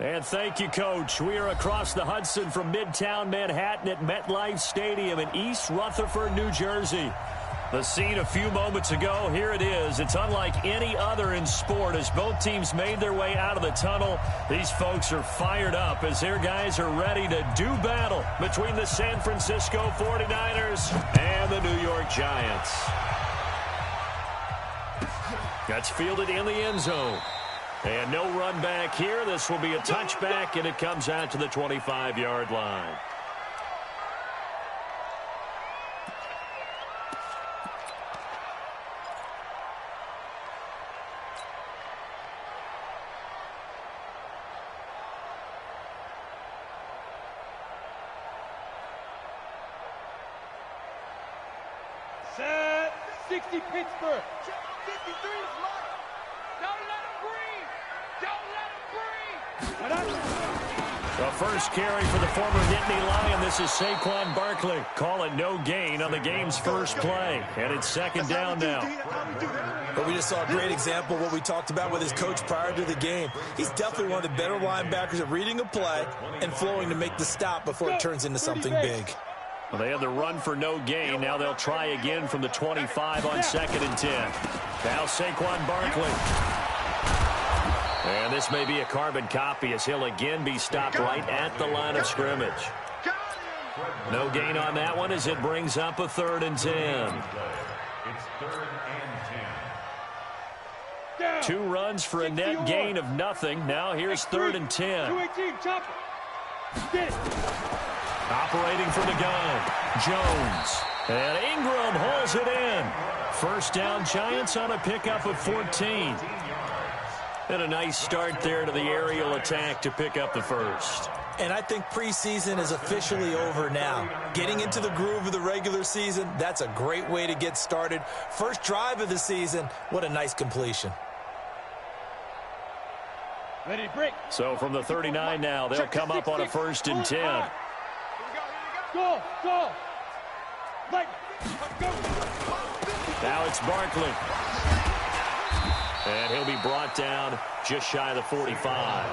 And thank you, Coach. We are across the Hudson from Midtown Manhattan at MetLife Stadium in East Rutherford, New Jersey. The scene a few moments ago, here it is. It's unlike any other in sport as both teams made their way out of the tunnel. These folks are fired up as their guys are ready to do battle between the San Francisco 49ers and the New York Giants. That's fielded in the end zone. And no run back here. This will be a touchback, and it comes out to the 25-yard line. Set 60 Pittsburgh. 53 is mine. Don't let him breathe. Don't let him breathe. The first carry for the former Nittany Lion. This is Saquon Barkley. Call it no gain on the game's first play. And it's second down now. But we just saw a great example of what we talked about with his coach prior to the game. He's definitely one of the better linebackers at reading a play and flowing to make the stop before it turns into something big. Well, they had the run for no gain. Now they'll try again from the 25 on 2nd and 10. Now Saquon Barkley. And this may be a carbon copy as he'll again be stopped right at the line of scrimmage. No gain on that one as it brings up a 3rd and 10. It's 3rd and 10. 2 runs for a net gain of nothing. Now here's 3rd and 10. 218, chop it. Get it. Operating from the gun, Jones. And Ingram hauls it in. First down, Giants on a pickup of 14. And a nice start there to the aerial attack to pick up the first. And I think preseason is officially over now. Getting into the groove of the regular season, that's a great way to get started. First drive of the season, what a nice completion. Ready to break. So from the 39 now, they'll come up on a 1st and 10. Go, go. Like, go. Now it's Barkley. And he'll be brought down just shy of the 45.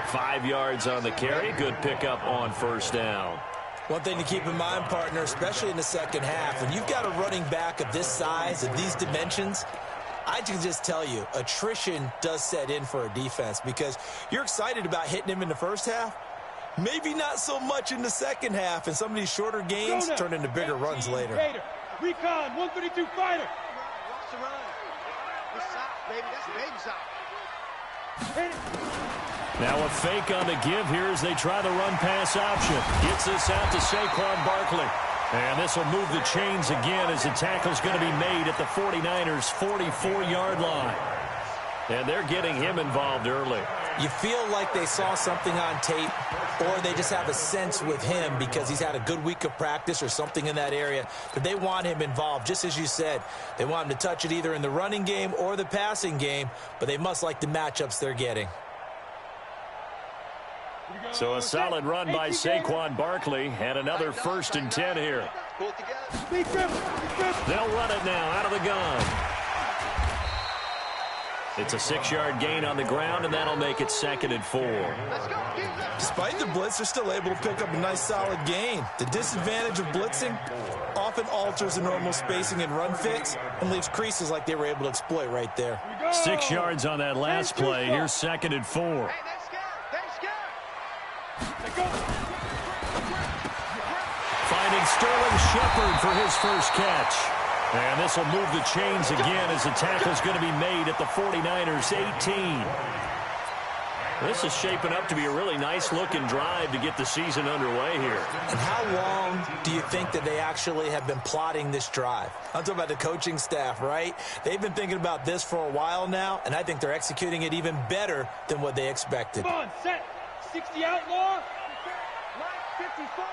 5 yards on the carry. Good pickup on first down. One thing to keep in mind, partner, especially in the second half, when you've got a running back of this size, of these dimensions, I can just tell you, attrition does set in for a defense because you're excited about hitting him in the first half. Maybe not so much in the second half, and some of these shorter gains turn into bigger runs later. Recon, 132 fighter. Watch the run. It's soft, baby. That's baby soft. Now a fake on the give here as they try the run-pass option. Gets this out to Saquon Barkley. And this will move the chains again as the tackle's going to be made at the 49ers' 44-yard line. And they're getting him involved early. You feel like they saw something on tape, or they just have a sense with him because he's had a good week of practice or something in that area that they want him involved. Just as you said, they want him to touch it either in the running game or the passing game, but they must like the matchups they're getting. So a solid run by Saquon Barkley and another 1st and 10 here. They'll run it now out of the gun. It's a 6-yard gain on the ground, and that'll make it 2nd and 4. Despite the blitz, they're still able to pick up a nice solid gain. The disadvantage of blitzing often alters the normal spacing and run fits and leaves creases like they were able to exploit right there. 6 yards on that last play. Here's 2nd and 4. Finding Sterling Shepard for his first catch. And this will move the chains again as the tackle's going to be made at the 49ers' 18. This is shaping up to be a really nice-looking drive to get the season underway here. And how long do you think that they actually have been plotting this drive? I'm talking about the coaching staff, right? They've been thinking about this for a while now, and I think they're executing it even better than what they expected. Come on, set. 60 outlaw. Line 54.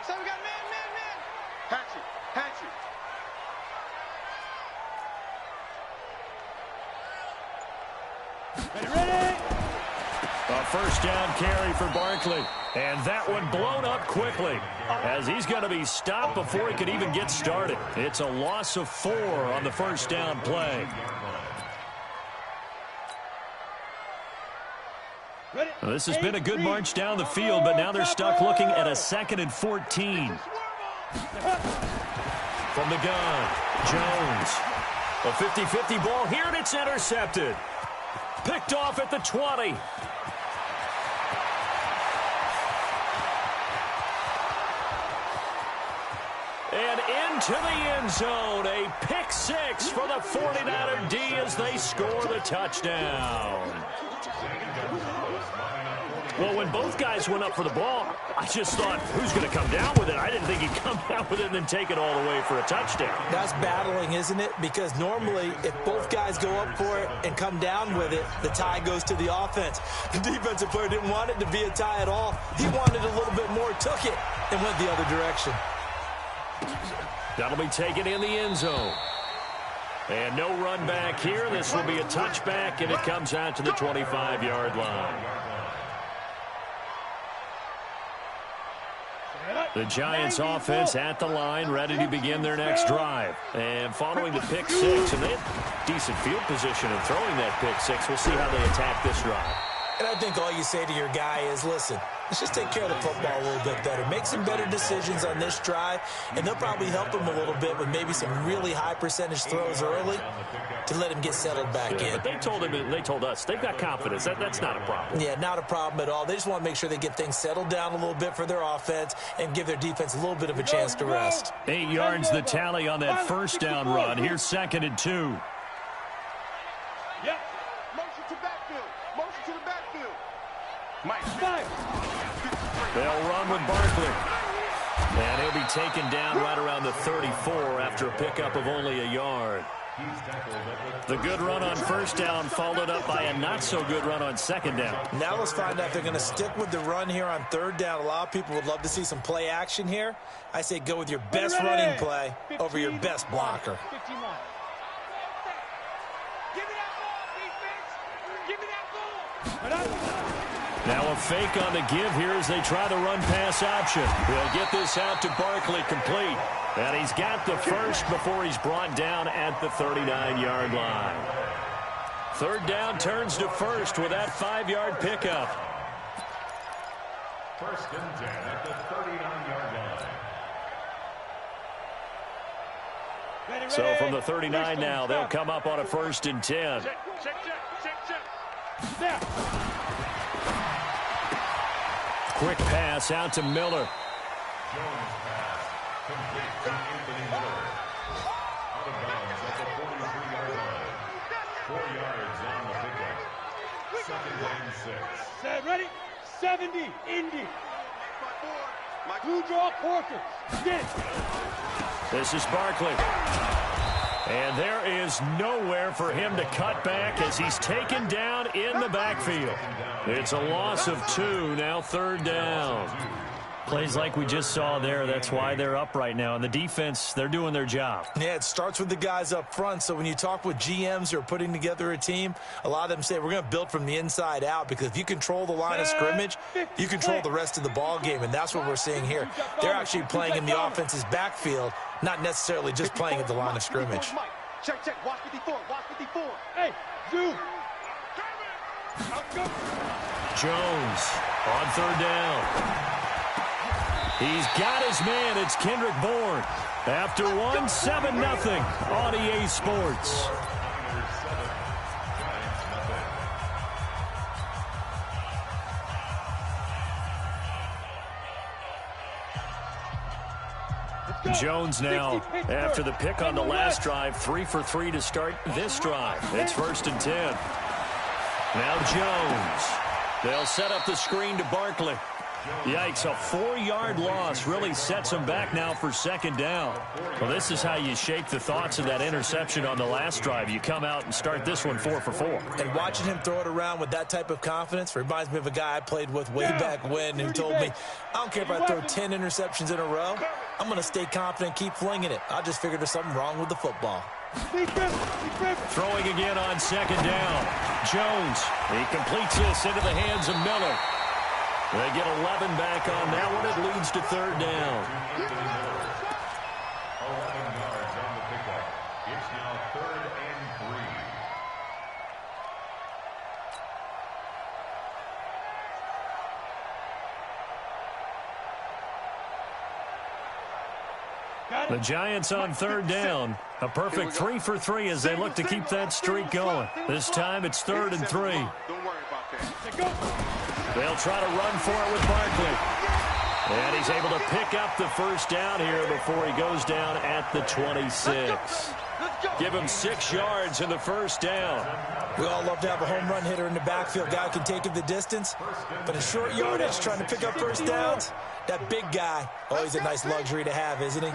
So we got man. Hatchet. Ready? A first down carry for Barkley. And that one blown up quickly as he's going to be stopped before he could even get started. It's a loss of 4 on the first down play. Well, this has been a good march down the field, but now they're stuck looking at a 2nd and 14. From the gun, Jones. A 50-50 ball here, and it's intercepted. Picked off at the 20. And into the end zone, a pick 6 for the 49er D as they score the touchdown. Well, when both guys went up for the ball, I just thought, who's going to come down with it? I didn't think he'd come down with it and then take it all the way for a touchdown. That's battling, isn't it? Because normally, if both guys go up for it and come down with it, the tie goes to the offense. The defensive player didn't want it to be a tie at all. He wanted a little bit more, took it, and went the other direction. That'll be taken in the end zone. And no run back here. This will be a touchback, and it comes out to the 25-yard line. The Giants offense at the line, ready to begin their next drive. And following the pick 6, and they have decent field position in throwing that pick 6. We'll see how they attack this drive. And I think all you say to your guy is, listen, let's just take care of the football a little bit better. Make some better decisions on this drive, and they'll probably help him a little bit with maybe some really high percentage throws early to let him get settled back in. But they told us they've got confidence. That's not a problem. Yeah, not a problem at all. They just want to make sure they get things settled down a little bit for their offense and give their defense a little bit of a chance to rest. 8 yards the tally on that first down run. Here's 2nd and 2. Yep. Motion to backfield. Motion to the backfield. Mike. They'll run with Barkley. And he'll be taken down right around the 34 after a pickup of only a yard. The good run on first down followed up by a not-so-good run on second down. Now let's find out if they're going to stick with the run here on third down. A lot of people would love to see some play action here. I say go with your best running play over your best blocker. Now a fake on the give here as they try the run-pass option. They'll get this out to Barkley, complete. And he's got the first before he's brought down at the 39-yard line. Third down turns to first with that 5-yard pickup. 1st and 10 at the 39-yard line. So from the 39 now, they'll come up on a 1st and 10. Check. There. Quick pass out to Miller. Jones pass. Complete to Anthony Miller. Out of bounds at the 43-yard line. 4 yards on the pickup. 2nd and 6. Set, ready? 70, Indy. Blue draw, Porter. Get it. This is Barkley. And there is nowhere for him to cut back as he's taken down in the backfield. It's a loss of 2, now 3rd down. Plays like we just saw there, that's why they're up right now. And the defense, they're doing their job. Yeah, it starts with the guys up front. So when you talk with GMs who are putting together a team, a lot of them say we're going to build from the inside out, because if you control the line of scrimmage, you control the rest of the ball game, and that's what we're seeing here. They're actually playing in the offense's backfield, not necessarily just playing at the line of scrimmage. Check. Watch 54. Watch 54. Hey, zoom. Jones on 3rd down. He's got his man. It's Kendrick Bourne. After 1-7-0 on EA Sports. Jones now, after the pick on the last drive, 3 for 3 to start this drive. It's 1st and 10. Now Jones. They'll set up the screen to Barkley. Yikes, a 4-yard loss really sets them back now for 2nd down. Well, this is how you shake the thoughts of that interception on the last drive. You come out and start this one 4 for 4. And watching him throw it around with that type of confidence reminds me of a guy I played with way back when who told me, I don't care if I throw 10 interceptions in a row. I'm going to stay confident, keep flinging it. I just figured there's something wrong with the football. Throwing again on 2nd down. Jones, he completes this into the hands of Miller. They get 11 back on that one. It leads to 3rd down. 11 yards on the pickup. It's now 3rd and 3. The Giants on third down. A perfect 3 for 3 as they look to keep that streak going. This time it's 3rd and 3. Don't worry about that. They'll try to run for it with Barkley. And he's able to pick up the first down here before he goes down at the 26. Give him 6 yards in the first down. We all love to have a home run hitter in the backfield. Guy can take it the distance. But in short yardage, trying to pick up first downs, that big guy, always a nice luxury to have, isn't he?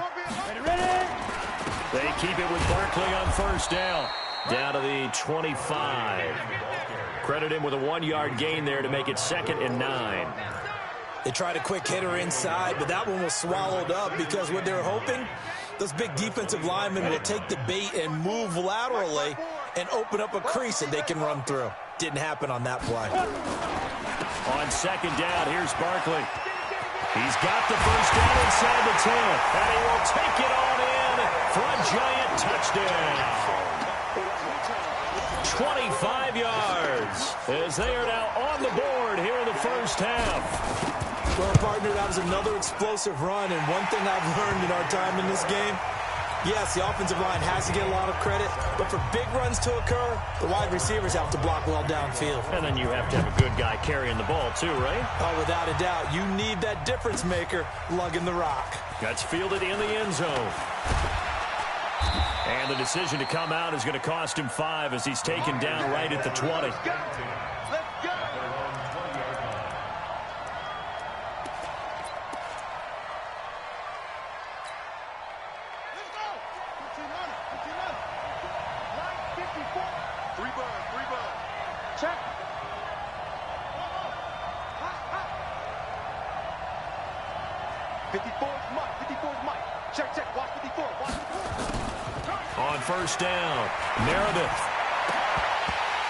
They keep it with Barkley on first down. Down to the 25. Credit him with a 1-yard gain there to make it 2nd and 9. They tried a quick hitter inside, but that one was swallowed up because what they're hoping, those big defensive linemen will take the bait and move laterally and open up a crease that they can run through. Didn't happen on that play. On 2nd down, here's Barkley. He's got the first down inside the 10, and he will take it on in for a Giant touchdown. 25 yards as they are now on the board here in the first half. Well, partner, that was another explosive run, and one thing I've learned in our time in this game, yes, the offensive line has to get a lot of credit, but for big runs to occur, the wide receivers have to block well downfield. And then you have to have a good guy carrying the ball too, right? Oh, without a doubt. You need that difference maker lugging the rock. That's fielded in the end zone. And the decision to come out is going to cost him 5 as he's taken down right at the 20. Let's go. Check. 54's Mike. 54's Mike. Check. Watch 54. Watch 54. On first down, Meredith.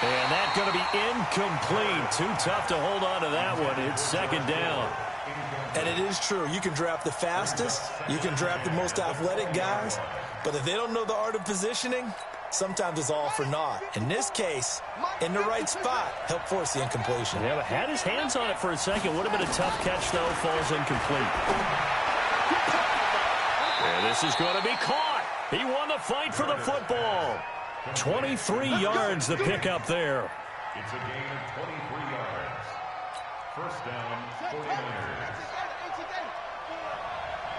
And that's going to be incomplete. Too tough to hold on to that one. It's 2nd down. And it is true. You can draft the fastest. You can draft the most athletic guys. But if they don't know the art of positioning, sometimes it's all for naught. In this case, in the right spot, help force the incompletion. Yeah, but had his hands on it for a second. Would have been a tough catch, though. Falls incomplete. And this is going to be caught. He won the fight for the football. 23 yards the pickup there. It's a gain of 23 yards. First down, 49ers.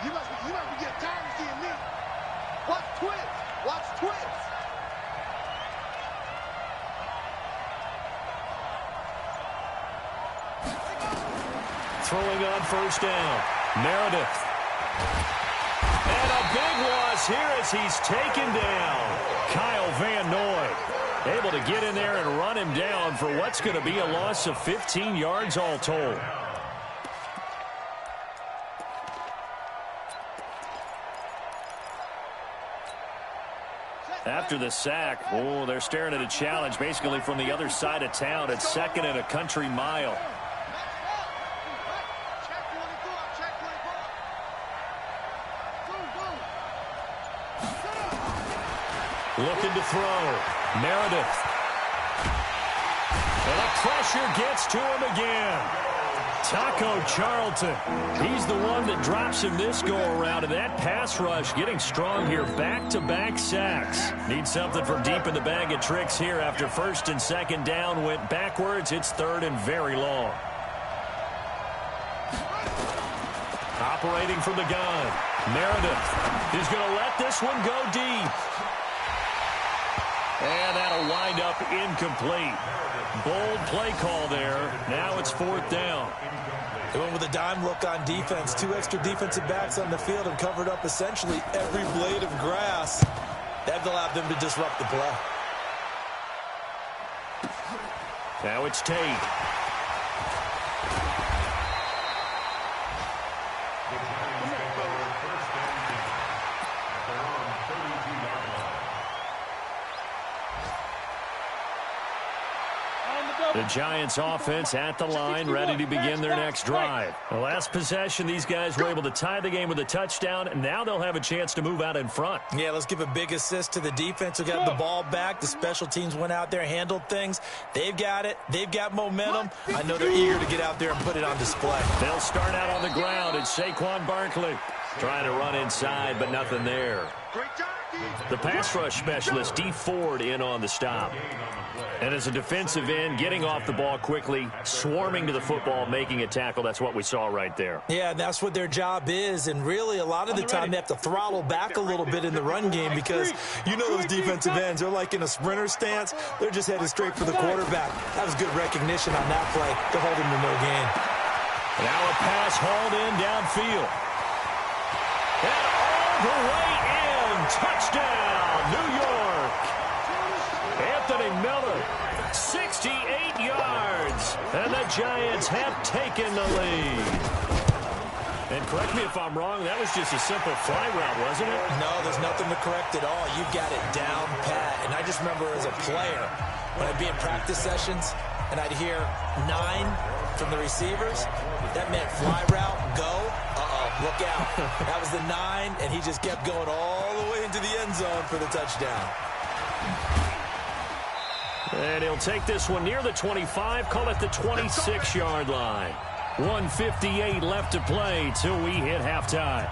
You must be getting tired of seeing me. Watch twins. Watch twins. Throwing on first down, Meredith. And a big loss here as he's taken down. Kyle Van Noy able to get in there and run him down for what's going to be a loss of 15 yards all told. After the sack, oh, they're staring at a challenge basically from the other side of town. It's 2nd and a country mile. Looking to throw. Meredith. And the pressure gets to him again. Taco Charlton. He's the one that drops him this go-around. And that pass rush getting strong here. Back-to-back sacks. Need something from deep in the bag of tricks here after 1st and 2nd down. Went backwards. It's 3rd and very long. Operating from the gun. Meredith is going to let this one go deep. And that'll wind up incomplete. Bold play call there. Now it's 4th down. They went with a dime look on defense. 2 extra defensive backs on the field and covered up essentially every blade of grass. That allowed them to disrupt the play. Now it's Tate. The Giants offense at the line, ready to begin their next drive. The last possession, these guys were able to tie the game with a touchdown, and now they'll have a chance to move out in front. Yeah, let's give a big assist to the defense who got the ball back. The special teams went out there, handled things. They've got it. They've got momentum. I know they're eager to get out there and put it on display. They'll start out on the ground. It's Saquon Barkley. Trying to run inside, but nothing there. The pass rush specialist, D. Ford, in on the stop. And as a defensive end, getting off the ball quickly, swarming to the football, making a tackle, that's what we saw right there. Yeah, that's what their job is, and really a lot of the time they have to throttle back a little bit in the run game because you know those defensive ends, they're like in a sprinter stance. They're just headed straight for the quarterback. That was good recognition on that play to hold him to no gain. Now a pass hauled in downfield. And all the way in. Touchdown, New York. Anthony Miller, 68 yards. And the Giants have taken the lead. And correct me if I'm wrong, that was just a simple fly route, wasn't it? No, there's nothing to correct at all. You've got it down pat. And I just remember as a player, when I'd be in practice sessions, and I'd hear 9 from the receivers, that meant fly route, go, look out. That was the 9, and he just kept going all the way into the end zone for the touchdown. And he'll take this one near the 25, call it the 26-yard line. 1:58 left to play till we hit halftime.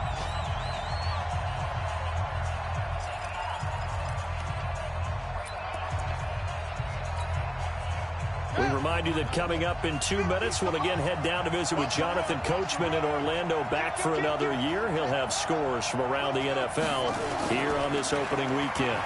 We remind you that coming up in 2 minutes, we'll again head down to visit with Jonathan Coachman in Orlando, back for another year. He'll have scores from around the NFL here on this opening weekend.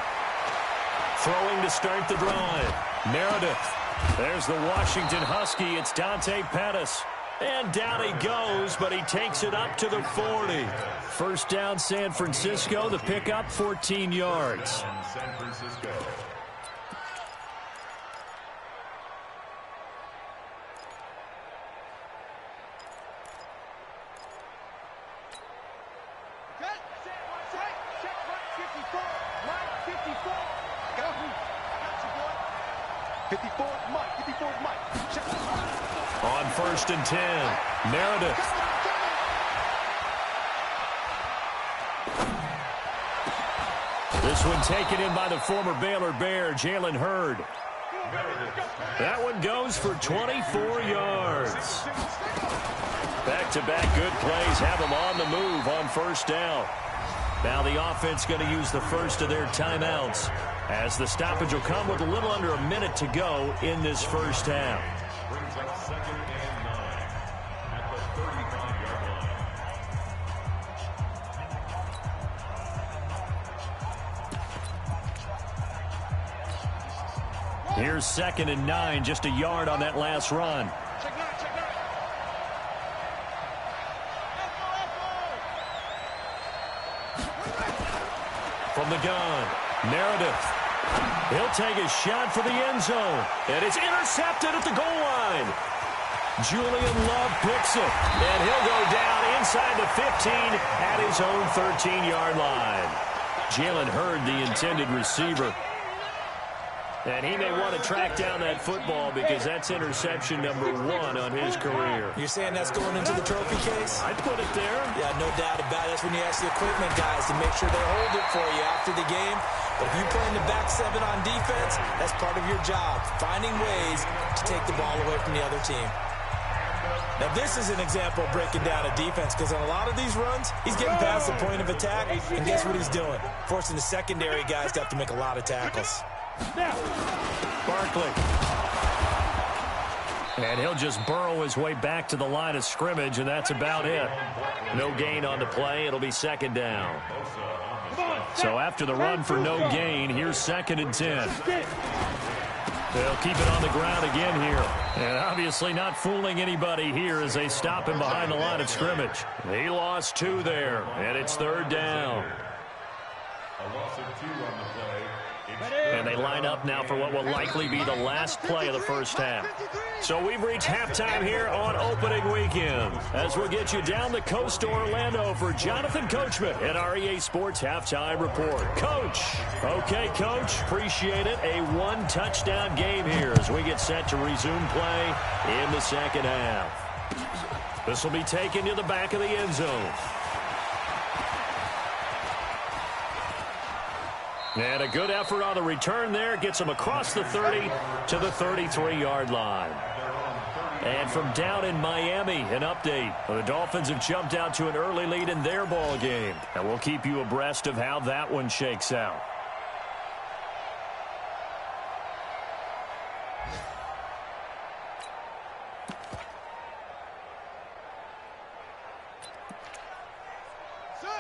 Throwing to start the drive. Meredith. There's the Washington Husky. It's Dante Pettis. And down he goes, but he takes it up to the 40. First down, San Francisco. The pickup, 14 yards. San Francisco. On 1st and 10, Meredith. This one taken in by the former Baylor Bear, Jalen Hurd. That one goes for 24 yards. Back-to-back good plays have them on the move on first down. Now the offense going to use the first of their timeouts, as the stoppage will come with a little under a minute to go in this first half. Brings up 2nd and 9 at the 35-yard line. Here's 2nd and 9, just a yard on that last run. From the gun, Meredith. He'll take a shot for the end zone. And it's intercepted at the goal line. Julian Love picks it. And he'll go down inside the 15 at his own 13-yard line. Jalen Hurd, the intended receiver. And he may want to track down that football because that's interception number 1 on his career. You're saying that's going into the trophy case? I'd put it there. Yeah, no doubt about it. That's when you ask the equipment guys to make sure they hold it for you after the game. But if you play in the back 7 on defense, that's part of your job, finding ways to take the ball away from the other team. Now, this is an example of breaking down a defense because on a lot of these runs, he's getting past the point of attack, and guess what he's doing? Forcing the secondary guys to have to make a lot of tackles. Barkley. And he'll just burrow his way back to the line of scrimmage, and that's about it. No gain on the play. It'll be 2nd down. So after the run for no gain, here's 2nd and 10. They'll keep it on the ground again here. And obviously not fooling anybody here as they stop him behind the line of scrimmage. He lost 2 there, and it's 3rd down. A loss of 2 on the play. And they line up now for what will likely be the last play of the first half. So we've reached halftime here on opening weekend, as we'll get you down the coast to Orlando for Jonathan Coachman at our EA Sports Halftime Report. Coach. Okay, Coach. Appreciate it. A 1-touchdown game here as we get set to resume play in the second half. This will be taken to the back of the end zone. And a good effort on the return there. Gets him across the 30 to the 33-yard line. They're on And from down in Miami, an update. The Dolphins have jumped out to an early lead in their ball game. And we'll keep you abreast of how that one shakes out.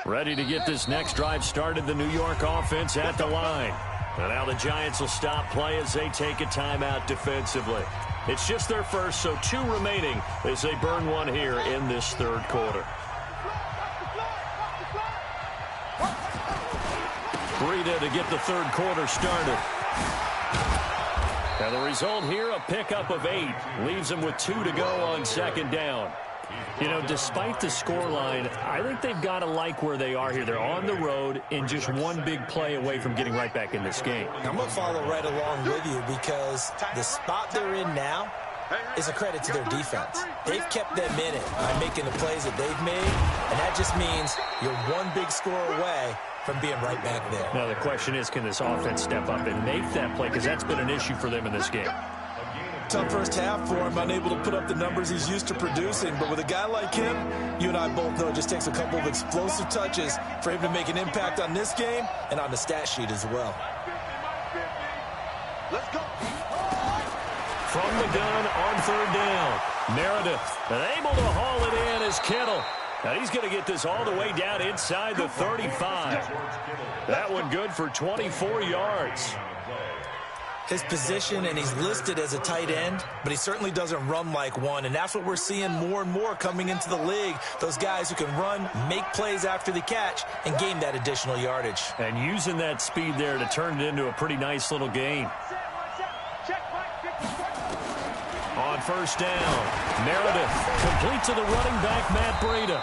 Ready to get this next drive started, the New York offense at the line. And now the Giants will stop play as they take a timeout defensively. It's just their first, so 2 remaining as they burn one here in this third quarter. Breida to get the third quarter started. And the result here, a pickup of 8. Leaves them with 2 to go on second down. You know, despite the scoreline, I think they've got to like where they are here. They're on the road and just one big play away from getting right back in this game. I'm going to follow right along with you because the spot they're in now is a credit to their defense. They've kept them in it by making the plays that they've made, and that just means you're one big score away from being right back there. Now, the question is, can this offense step up and make that play? Because that's been an issue for them in this game. Tough first half for him, unable to put up the numbers he's used to producing. But with a guy like him, you and I both know it just takes a couple of explosive touches for him to make an impact on this game and on the stat sheet as well. Let's go. From the gun on third down, Meredith able to haul it in as Kittle. Now he's going to get this all the way down inside the 35. That one good for 24 yards. His position, and he's listed as a tight end, but he certainly doesn't run like one, and that's what we're seeing more and more coming into the league. Those guys who can run, make plays after the catch, and gain that additional yardage. And using that speed there to turn it into a pretty nice little gain. On first down, Meredith complete to the running back, Matt Breida.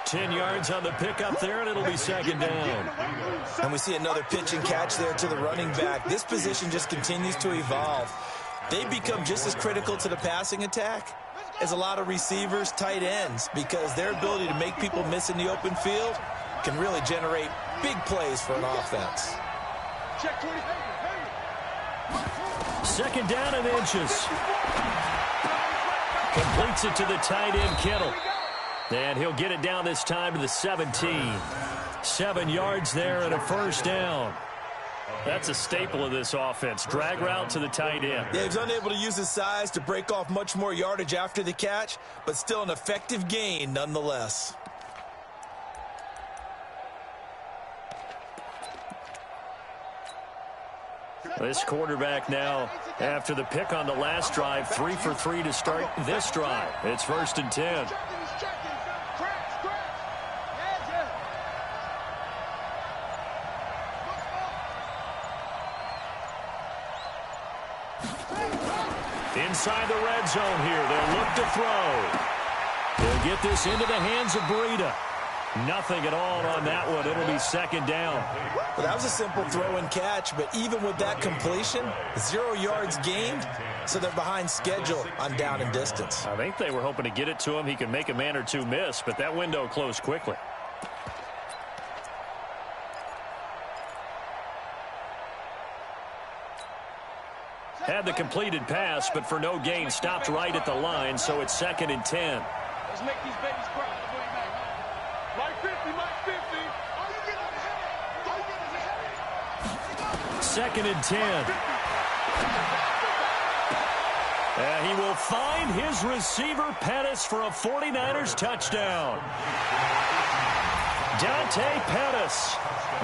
10 yards on the pickup there, and it'll be second down. And we see another pitch and catch there to the running back. This position just continues to evolve. They become just as critical to the passing attack as a lot of receivers, tight ends, because their ability to make people miss in the open field can really generate big plays for an offense. Second down and inches. Completes it to the tight end, Kittle. And he'll get it down this time to the 17. 7 yards there and a first down. That's a staple of this offense. Drag route to the tight end. Yeah, he's unable to use his size to break off much more yardage after the catch, but still an effective gain nonetheless. This quarterback now, after the pick on the last drive, 3 for 3 to start this drive. It's 1st and 10. Inside the red zone here, they'll look to throw. They'll get this into the hands of Breida. Nothing at all on that one. It'll be second down. Well, that was a simple throw and catch, but even with that completion, 0 yards gained, so they're behind schedule on down and distance. I think they were hoping to get it to him. He could make a man or two miss, but that window closed quickly. Had the completed pass, but for no gain, stopped right at the line, so it's 2nd and 10. Let's make these babies cry. Mike 50, Mike 50. 2nd and 10. And he will find his receiver, Pettis, for a 49ers touchdown. Dante Pettis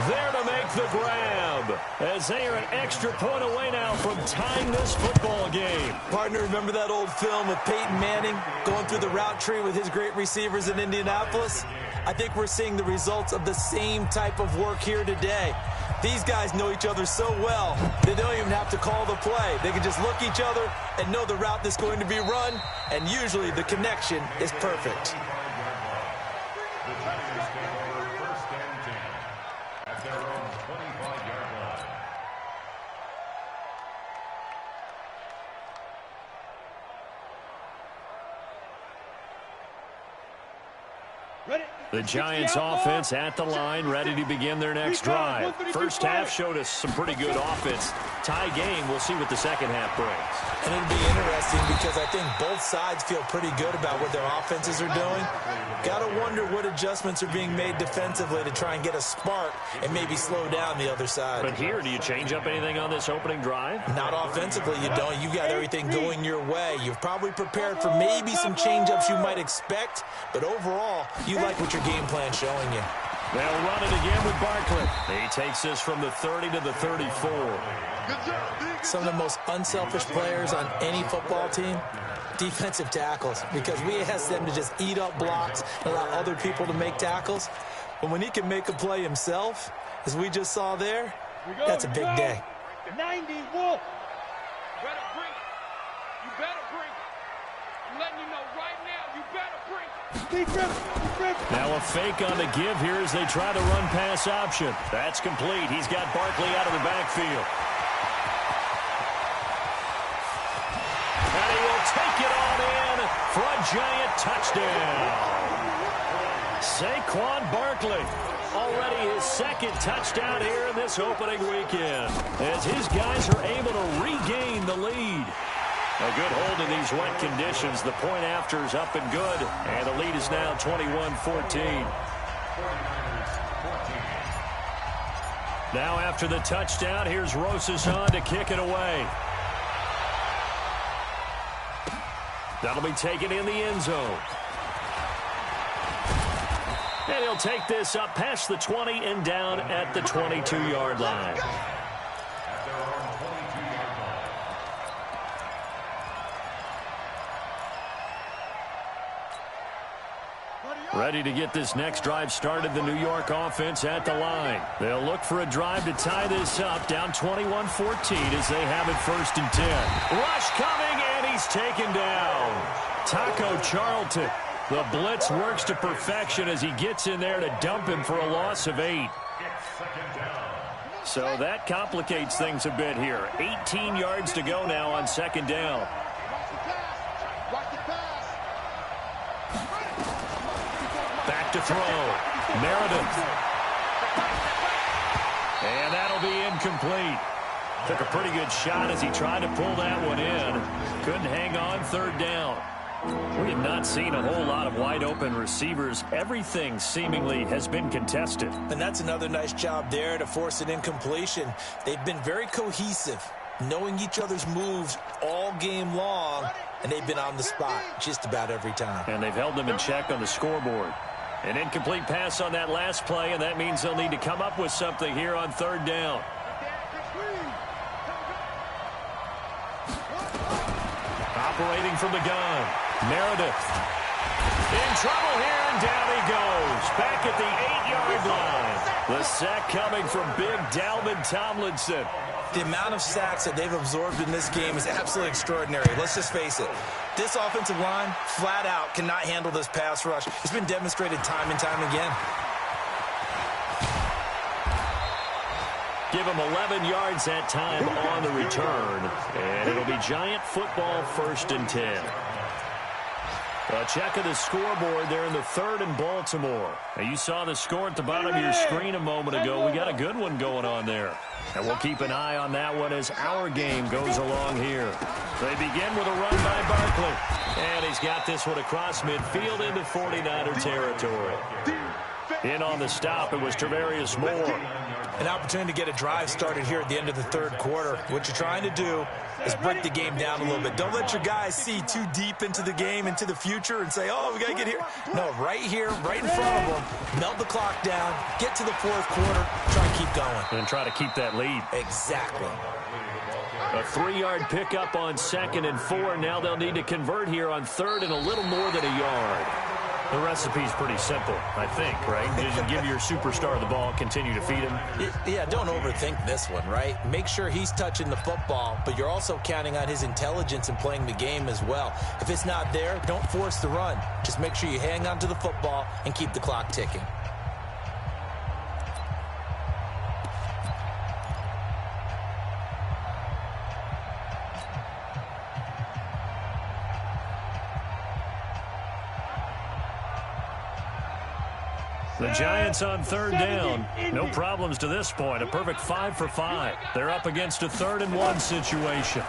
there to make the grab, as they are an extra point away now from tying this football game. Partner, remember that old film of Peyton Manning going through the route tree with his great receivers in Indianapolis? I think we're seeing the results of the same type of work here today. These guys know each other so well, they don't even have to call the play. They can just look each other and know the route that's going to be run, and usually the connection is perfect. The Giants offense at the line, ready to begin their next drive. First half showed us some pretty good offense. Tie game, we'll see what the second half brings. And it'll be interesting because I think both sides feel pretty good about what their offenses are doing. Got to wonder what adjustments are being made defensively to try and get a spark and maybe slow down the other side. But here, do you change up anything on this opening drive? Not offensively, you don't. You got everything going your way. You've probably prepared for maybe some change-ups you might expect, but overall, you like what your game plan's showing you. They'll run it again with Barkley. He takes this from the 30 to the 34. Some of the most unselfish players on any football team, defensive tackles, because we ask them to just eat up blocks and allow other people to make tackles. But when he can make a play himself, as we just saw there, that's a big day. 90, Wolf. Better bring it. You better bring it. I'm letting you know right now, you better bring it. Now a fake on the give here as they try the run-pass option. That's complete. He's got Barkley out of the backfield. And he will take it on in for a giant touchdown. Saquon Barkley, already his second touchdown here in this opening weekend, as his guys are able to regain the lead. A good hold in these wet conditions. The point after is up and good, and the lead is now 21-14. Now after the touchdown, here's Rosas on to kick it away. That'll be taken in the end zone. And he'll take this up past the 20 and down at the 22-yard line. Ready to get this next drive started, the New York offense at the line. They'll look for a drive to tie this up, down 21-14 as they have it 1st and 10. Rush coming, and he's taken down. Taco Charlton. The blitz works to perfection as he gets in there to dump him for a loss of 8. So that complicates things a bit here. 18 yards to go now on 2nd down. Back to throw. Meredith. And that'll be incomplete. Took a pretty good shot as he tried to pull that one in. Couldn't hang on 3rd down. We have not seen a whole lot of wide-open receivers. Everything seemingly has been contested. And that's another nice job there to force an incompletion. They've been very cohesive, knowing each other's moves all game long, and they've been on the spot just about every time. And they've held them in check on the scoreboard. An incomplete pass on that last play, and that means they'll need to come up with something here on 3rd down. Operating from the gun, Meredith. In trouble here, and down he goes. Back at the 8-yard line. The sack coming from big Dalvin Tomlinson. The amount of sacks that they've absorbed in this game is absolutely extraordinary. Let's just face it. This offensive line, flat out, cannot handle this pass rush. It's been demonstrated time and time again. Give him 11 yards that time on the return. And it'll be Giant football 1st and 10. A check of the scoreboard there in the 3rd and Baltimore. Now you saw the score at the bottom of your screen a moment ago. We got a good one going on there. And we'll keep an eye on that one as our game goes along here. They begin with a run by Barkley. And he's got this one across midfield into 49er territory. In on the stop, it was Travarius Moore. An opportunity to get a drive started here at the end of the 3rd quarter. What you're trying to do is break the game down a little bit. Don't let your guys see too deep into the game, into the future, and say, oh, we got to get here. No, right here, right in front of them, melt the clock down, get to the 4th quarter, try and keep going. And try to keep that lead. Exactly. A 3-yard pickup on 2nd and 4. Now they'll need to convert here on 3rd and a little more than a yard. The recipe's pretty simple, I think, right? Just give your superstar the ball, continue to feed him. Yeah, don't overthink this one, right? Make sure he's touching the football, but you're also counting on his intelligence in playing the game as well. If it's not there, don't force the run. Just make sure you hang on to the football and keep the clock ticking. The Giants on third down. No problems to this point. A perfect 5 for 5. They're up against a 3rd and 1 situation.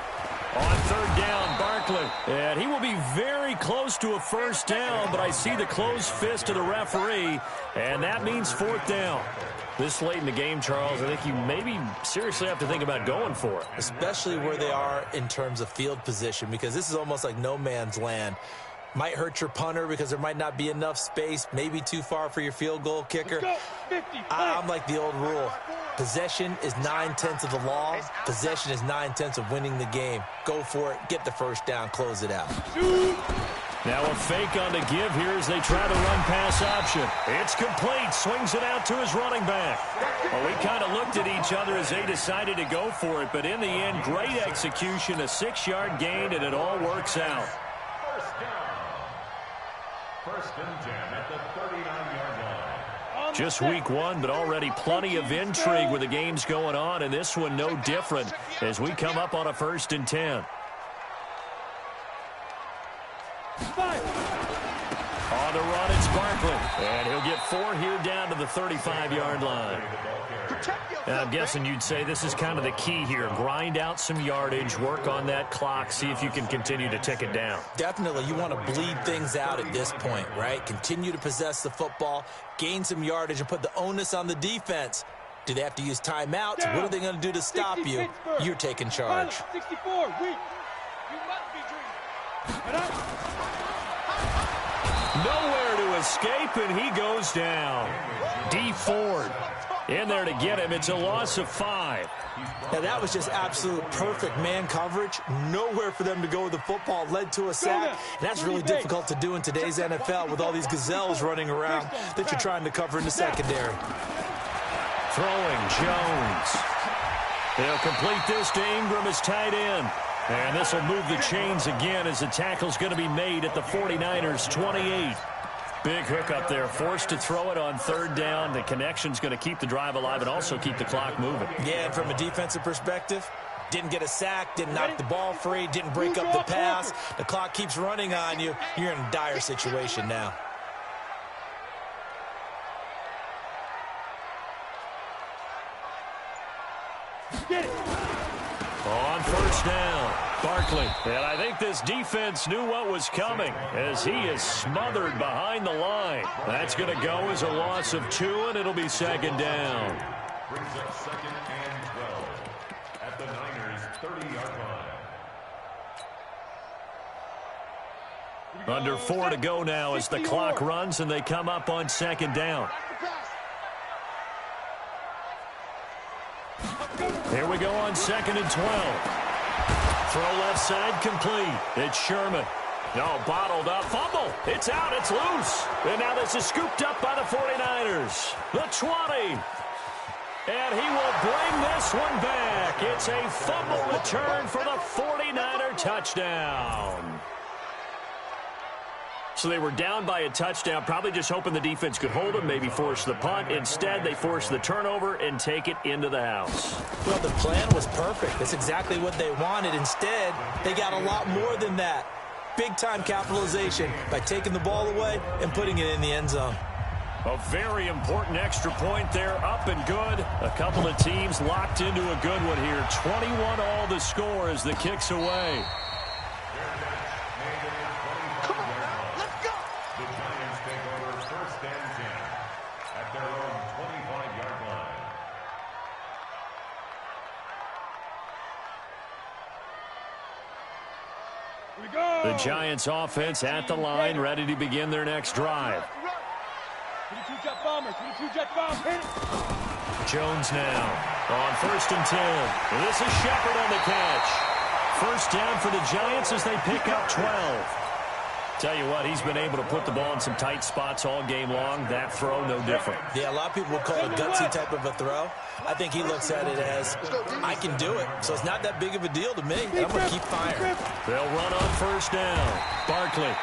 On third down, Barkley. And he will be very close to a first down, but I see the closed fist of the referee, and that means 4th down. This late in the game, Charles, I think you maybe seriously have to think about going for it. Especially where they are in terms of field position, because this is almost like no man's land. Might hurt your punter because there might not be enough space, maybe too far for your field goal kicker. I'm like the old rule. Possession is 9/10 of the law. Possession is 9/10 of winning the game. Go for it. Get the first down. Close it out. Now a fake on the give here as they try to run pass option. It's complete. Swings it out to his running back. Well, we kind of looked at each other as they decided to go for it, but in the end, great execution, a 6-yard gain, and it all works out. First and 10 at the 39-yard line. Just week 1, but already plenty of intrigue with the games going on, and this one no different as we come up on a 1st and 10. On the run, it's Barkley, and he'll get 4 here down to the 35-yard line. Now, I'm guessing you'd say this is kind of the key here. Grind out some yardage, work on that clock, see if you can continue to tick it down. Definitely, you want to bleed things out at this point, right? Continue to possess the football, gain some yardage, and put the onus on the defense. Do they have to use timeouts? What are they going to do to stop you? You're taking charge. 64, weak. You must be dreaming. Nowhere to escape, and he goes down. D. Ford in there to get him. It's a loss of 5. Now, that was just absolute perfect man coverage. Nowhere for them to go with the football. Led to a sack. And that's really difficult to do in today's NFL with all these gazelles running around that you're trying to cover in the secondary. Throwing, Jones. They'll complete this to Ingram as tight end. And this will move the chains again as the tackle's going to be made at the 49ers' 28. Big hook up there, forced to throw it on third down. The connection's going to keep the drive alive and also keep the clock moving. Yeah, and from a defensive perspective, didn't get a sack, didn't knock the ball free, didn't break up the pass. The clock keeps running on you. You're in a dire situation now. Get it. On first down, Barkley. And I think this defense knew what was coming as he is smothered behind the line. That's going to go as a loss of 2, and it'll be 2nd down. Brings up 2nd and 12 at the Niners' 30-yard line. Under 4 to go now as the clock runs, and they come up on 2nd down. Here we go on 2nd and 12. Throw left side complete. It's Sherman. No, bottled up. Fumble. It's out. It's loose. And now this is scooped up by the 49ers. The 20. And he will bring this one back. It's a fumble return for the 49er touchdown. So they were down by a touchdown, probably just hoping the defense could hold them, maybe force the punt. Instead, they force the turnover and take it into the house. Well, the plan was perfect. That's exactly what they wanted. Instead, they got a lot more than that. Big-time capitalization by taking the ball away and putting it in the end zone. A very important extra point there, up and good. A couple of teams locked into a good one here. 21 all the score as the kick's away. The Giants offense at the line, ready to begin their next drive. 22-jet bomber, 22-jet bomb, hit it. Jones now on 1st and 10. This is Shepard on the catch. First down for the Giants as they pick up 12. Tell you what, he's been able to put the ball in some tight spots all game long. That throw, no different. Yeah, a lot of people would call it a gutsy type of a throw. I think he looks at it as, I can do it. So it's not that big of a deal to me. I'm going to keep firing. They'll run on first down. Barkley.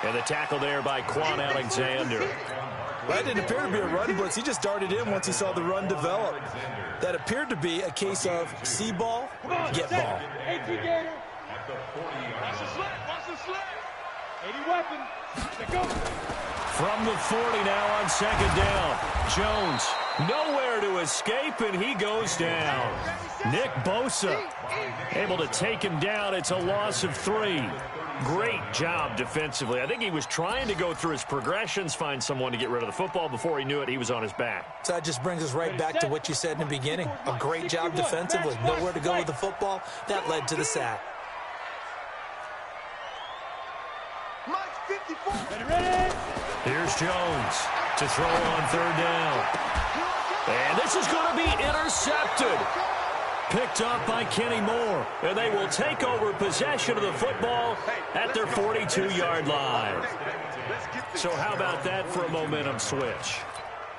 And the tackle there by Quan Alexander. Well, that didn't appear to be a run blitz. He just darted in once he saw the run develop. That appeared to be a case of see ball, get ball. 18 gator. Watch the sled. Watch the sled. 80 weapon. They go. From the 40 now on second down. Jones nowhere to escape, and he goes down. Nick Bosa able to take him down. It's a loss of 3. Great job defensively. I think he was trying to go through his progressions, find someone to get rid of the football. Before he knew it, he was on his back. So that just brings us right back to what you said in the beginning. A great job defensively. Nowhere to go with the football. That led to the sack. Here's Jones to throw on third down. And this is going to be intercepted. Picked up by Kenny Moore. And they will take over possession of the football at their 42-yard line. So how about that for a momentum switch?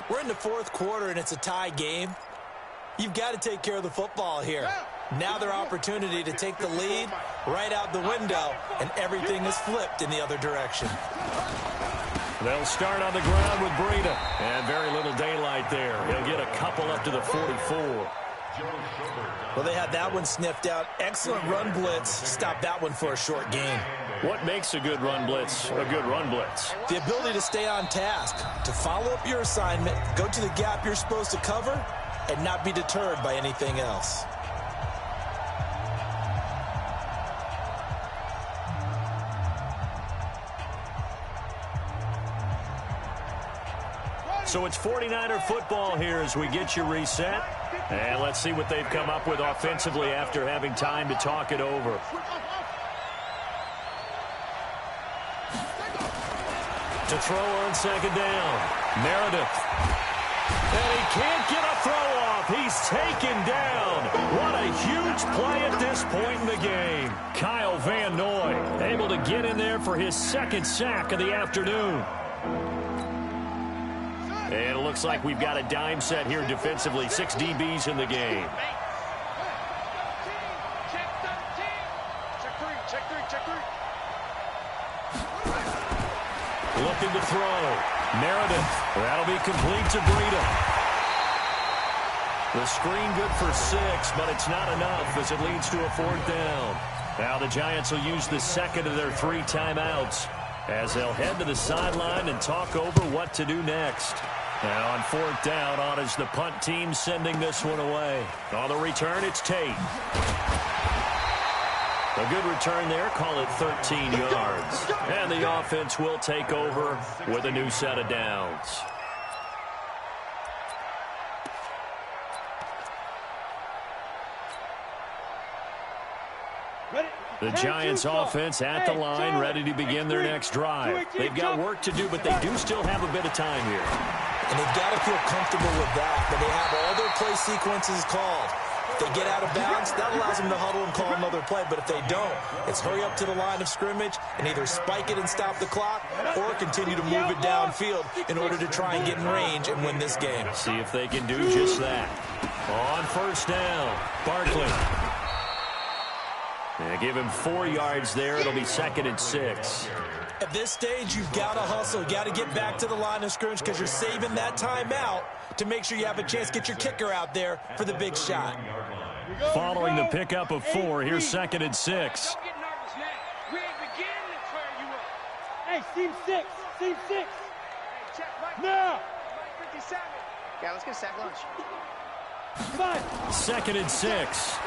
We're in the fourth quarter, and it's a tie game. You've got to take care of the football here. Now their opportunity to take the lead right out the window, and everything is flipped in the other direction. They'll start on the ground with Breida. And very little daylight there. He'll get a couple up to the 44. Well, they had that one sniffed out. Excellent run blitz. Stop that one for a short gain. What makes a good run blitz a good run blitz? The ability to stay on task, to follow up your assignment, go to the gap you're supposed to cover, and not be deterred by anything else. So it's 49er football here as we get you reset. And let's see what they've come up with offensively after having time to talk it over. To throw on second down, Meredith. And he can't get a throw off. He's taken down. What a huge play at this point in the game. Kyle Van Noy able to get in there for his second sack of the afternoon. And it looks like we've got a dime set here defensively. 6 DBs in the game. Looking to throw. Meredith. That'll be complete to Breida. The screen good for 6, but it's not enough as it leads to a 4th down. Now the Giants will use the second of their 3 timeouts as they'll head to the sideline and talk over what to do next. Now on 4th down, on is the punt team sending this one away. On the return, it's Tate. A good return there, call it 13 yards. And the offense will take over with a new set of downs. The Giants offense at the line, ready to begin their next drive. They've got work to do, but they do still have a bit of time here. And they've got to feel comfortable with that, but they have all their play sequences called. If they get out of bounds, that allows them to huddle and call another play. But if they don't, it's hurry up to the line of scrimmage and either spike it and stop the clock or continue to move it downfield in order to try and get in range and win this game. See if they can do just that. On 1st down, Barkley. They give him 4 yards there. It'll be 2nd and 6. At this stage, you've got to hustle. You've got to get back to the line of scrimmage because you're saving that timeout to make sure you have a chance to get your kicker out there for the big shot. Following the pickup of 4, here's 2nd and 6. Don't get nervous now. We ain't beginning to clear you up. Hey, team 6. Team 6. Hey, check Mike. Now. Mike 57. Yeah, let's get a sack lunch. Come on. 2nd and 6.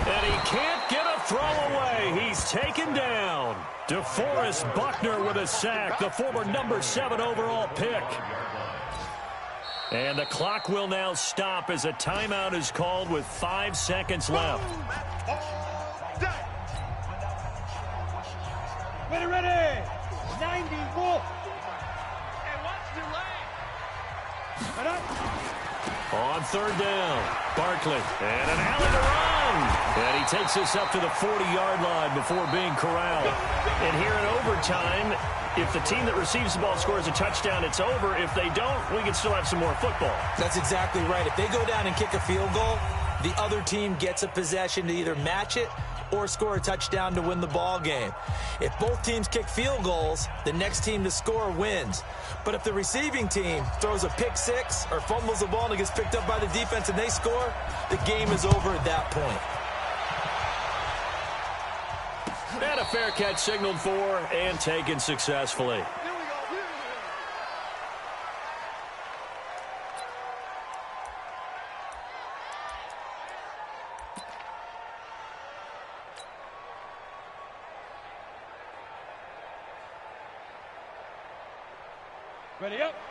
And he can't get a throw away. He's taken down. DeForest Buckner with a sack, the former number 7 overall pick. And the clock will now stop as a timeout is called with 5 seconds left. Ready. 90 Wolf. And watch the leg. On 3rd down, Barkley. And an alley to run. And he takes us up to the 40-yard line before being corralled. And here in overtime, if the team that receives the ball scores a touchdown, it's over. If they don't, we can still have some more football. That's exactly right. If they go down and kick a field goal, the other team gets a possession to either match it or score a touchdown to win the ball game. If both teams kick field goals, the next team to score wins. But if the receiving team throws a pick 6 or fumbles the ball and it gets picked up by the defense and they score, the game is over at that point. And a fair catch signaled for and taken successfully.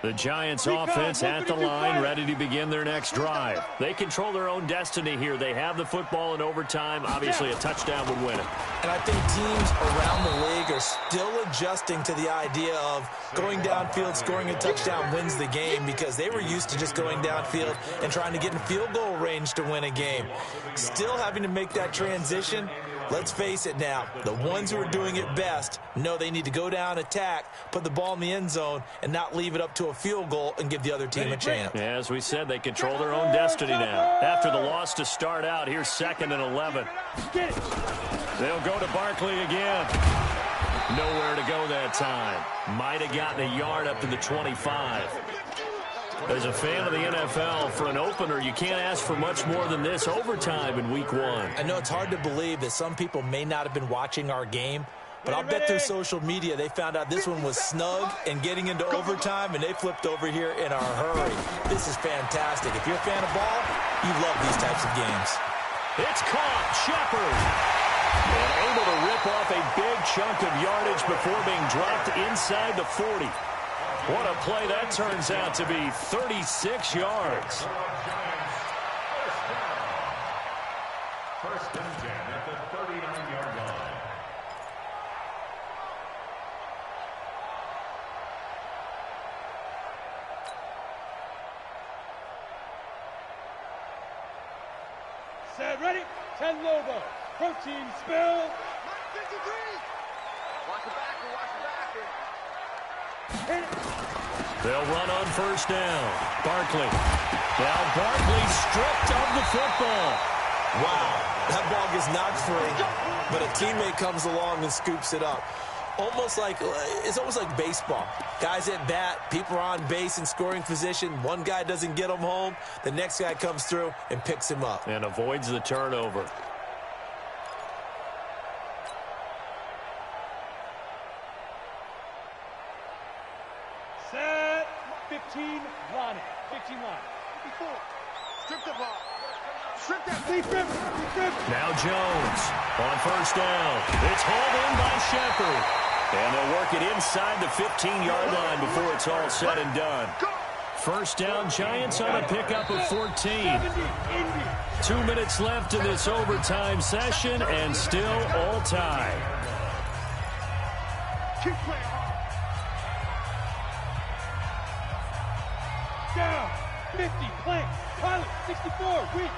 The Giants offense at the line, ready to begin their next drive. They control their own destiny here. They have the football in overtime. Obviously, a touchdown would win it. And I think teams around the league are still adjusting to the idea of going downfield, scoring a touchdown wins the game, because they were used to just going downfield and trying to get in field goal range to win a game. Still having to make that transition. Let's face it now, the ones who are doing it best know they need to go down, attack, put the ball in the end zone, and not leave it up to a field goal and give the other team a chance. Yeah, as we said, they control their own destiny now. After the loss to start out, here's 2nd and 11. They'll go to Barkley again. Nowhere to go that time. Might have gotten a yard up to the 25. As a fan of the NFL, for an opener, you can't ask for much more than this overtime in Week 1. I know it's hard to believe that some people may not have been watching our game, but I'll bet through social media they found out this one was snug and getting into overtime, and they flipped over here in a hurry. This is fantastic. If you're a fan of ball, you love these types of games. It's caught. Shepard. And able to rip off a big chunk of yardage before being dropped inside the 40. What a play that turns out to be. 36 yards. First and 10 at the 39-yard line. Set, ready? 10 Lobo. Protein spill. 53. Watch the backer, watch the backer. Hit it. They'll run on first down. Barkley. Now Barkley stripped of the football. Wow, that ball gets knocked free, but a teammate comes along and scoops it up. It's almost like baseball. Guys at bat, people are on base in scoring position. One guy doesn't get him home. The next guy comes through and picks him up. And avoids the turnover. Set. 15 line. 15 line. 54. Strip the ball. Strip that. Strip. Now Jones on first down. It's hauled in by Shepard. And they'll work it inside the 15-yard line before it's all said and done. First down, Giants on a pickup of 14. 2 minutes left in this overtime session, and still all tied. Keep playing hard. Down. 50. Plank. Pilot. 64. Weak.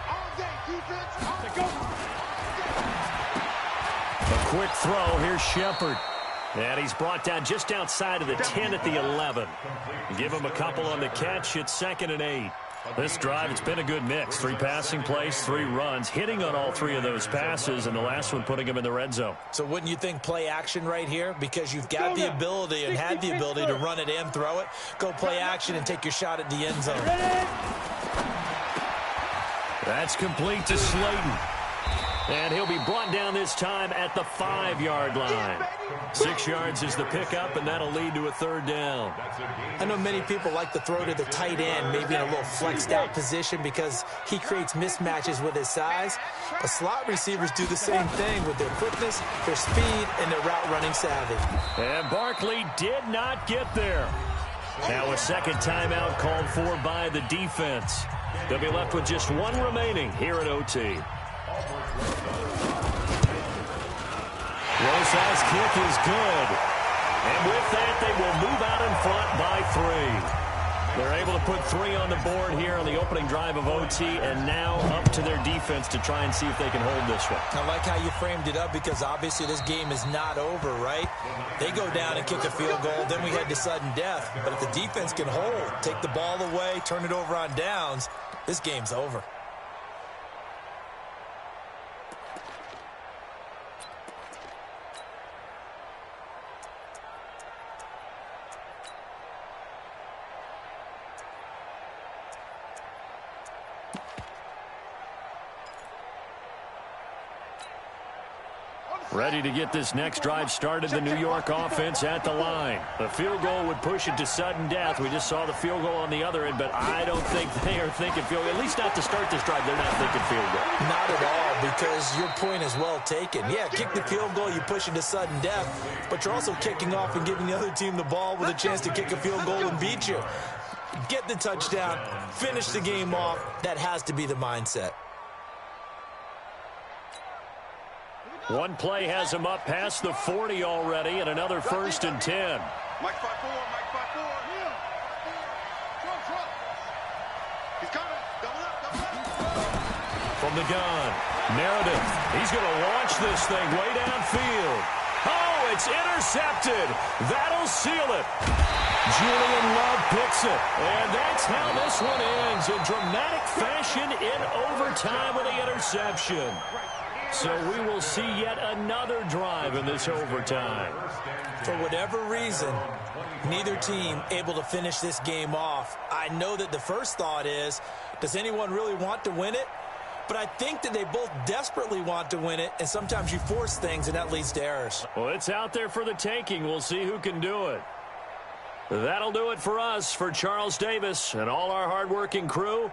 All day defense. Let's go. A quick throw. Here's Shepard. And he's brought down just outside of the 10 at the 11. Give him a couple on the catch. It's 2nd and 8. This drive, it's been a good mix. 3 passing plays, 3 runs, hitting on all 3 of those passes, and the last one putting him in the red zone. So wouldn't you think play action right here? Because you've got the ability and had the ability to run it and throw it. Go play action and take your shot at the end zone. That's complete to Slayton. And he'll be brought down this time at the 5-yard line. 6 yards is the pickup, and that'll lead to a 3rd down. I know many people like to throw to the tight end, maybe in a little flexed out position because he creates mismatches with his size. But slot receivers do the same thing with their quickness, their speed, and their route running savvy. And Barkley did not get there. Now a second timeout called for by the defense. They'll be left with just 1 remaining here at OT. Rosa's kick is good. And with that, they will move out in front by 3. They're able to put 3 on the board here on the opening drive of OT, and now up to their defense to try and see if they can hold this one. I like how you framed it up because obviously this game is not over, right? They go down and kick a field goal, then we head to sudden death. But if the defense can hold, take the ball away, turn it over on downs, this game's over. Ready to get this next drive started, the New York offense at the line. The field goal would push it to sudden death. We just saw the field goal on the other end, but I don't think they are thinking field goal. At least not to start this drive. They're not thinking field goal. Not at all, because your point is well taken. Yeah, kick the field goal, you push it to sudden death, but you're also kicking off and giving the other team the ball with a chance to kick a field goal and beat you. Get the touchdown, finish the game off. That has to be the mindset. One play has him up past the 40 already, and another 1st and 10. Mike 5-4, Mike 5-4. He's coming. Double up. From the gun, Meredith. He's going to launch this thing way downfield. Oh, it's intercepted. That'll seal it. Julian Love picks it. And that's how this one ends, in dramatic fashion in overtime with the interception. So we will see yet another drive in this overtime. For whatever reason, neither team able to finish this game off. I know that the first thought is, does anyone really want to win it? But I think that they both desperately want to win it, and sometimes you force things, and that leads to errors. Well, it's out there for the taking. We'll see who can do it. That'll do it for us. For Charles Davis and all our hardworking crew,